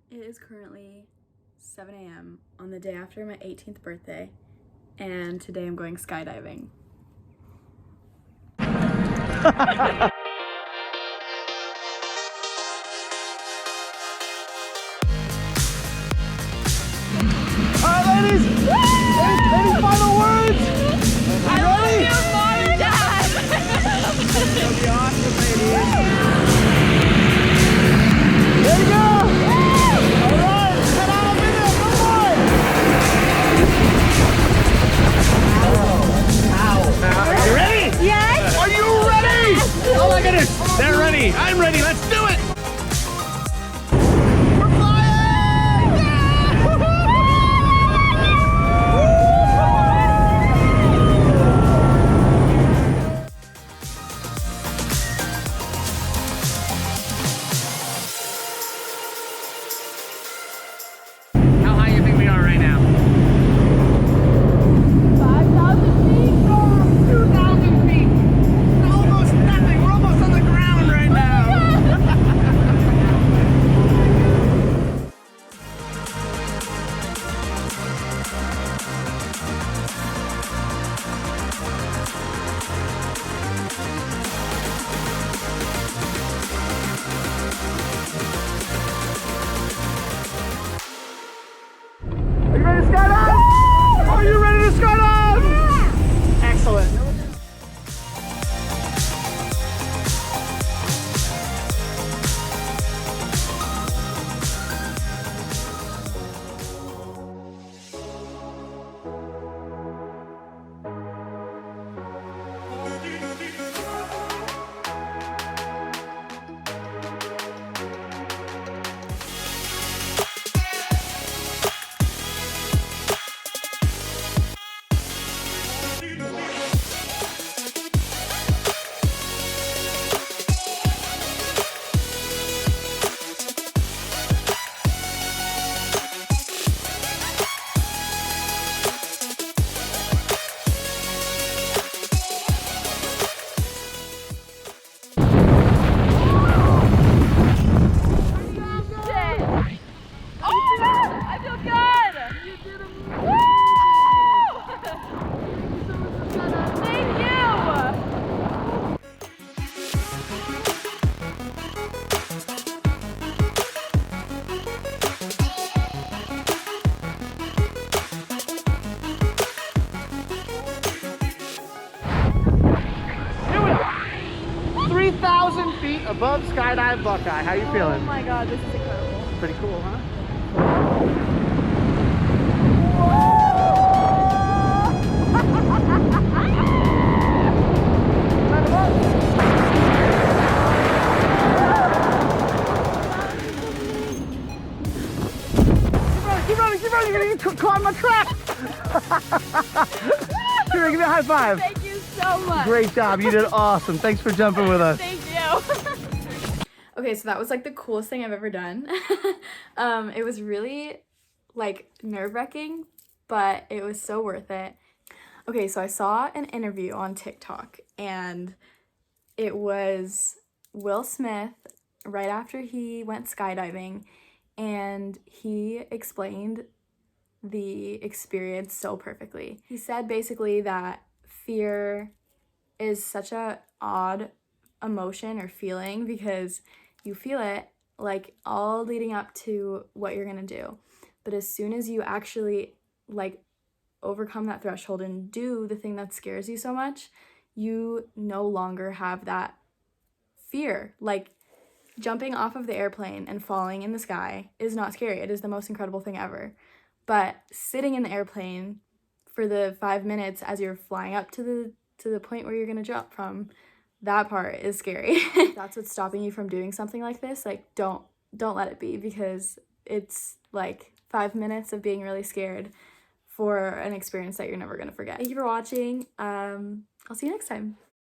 It is currently 7 a.m. on the day after my 18th birthday, and today I'm going skydiving. Alright, ladies! Any final words? I love you, Mom and Dad! It's gonna be awesome, ladies! There you go! Alright, head on up in there, come on! Are you ready? Yes! Are you ready? Oh my goodness! They're ready! I'm ready! Let's do it! We're flying! How high you think we are right now? 5,000 feet? 2,000 feet! Almost nothing! We're almost on the ground right now! Are you ready to skydive? Are you ready to skydive? Yeah. Excellent. I feel good! You did it! Woo! Thank you! Do it! 3,000 feet above Skydive Buckeye. How you Oh feeling? my god, this is incredible. Pretty cool, huh? Keep running, keep running, you're gonna get caught in my trap! Here, give me a high five. Thank you so much. Great job, you did awesome. Thanks for jumping with us. Thank you. Okay, so that was like the coolest thing I've ever done. It was really like nerve-wracking, but it was so worth it. Okay, so I saw an interview on TikTok, and it was Will Smith right after he went skydiving, and he explained the experience so perfectly. He said basically that fear is such a odd emotion or feeling because you feel it like all leading up to what you're gonna do, but as soon as you actually like overcome that threshold and do the thing that scares you so much, you no longer have that fear. Like jumping off of the airplane and falling in the sky is not scary. It is the most incredible thing ever. But sitting in the airplane for the 5 minutes as you're flying up to the point where you're gonna jump from, that part is scary. That's what's stopping you from doing something like this. Like don't let it be, because it's like 5 minutes of being really scared for an experience that you're never gonna forget. Thank you for watching. I'll see you next time.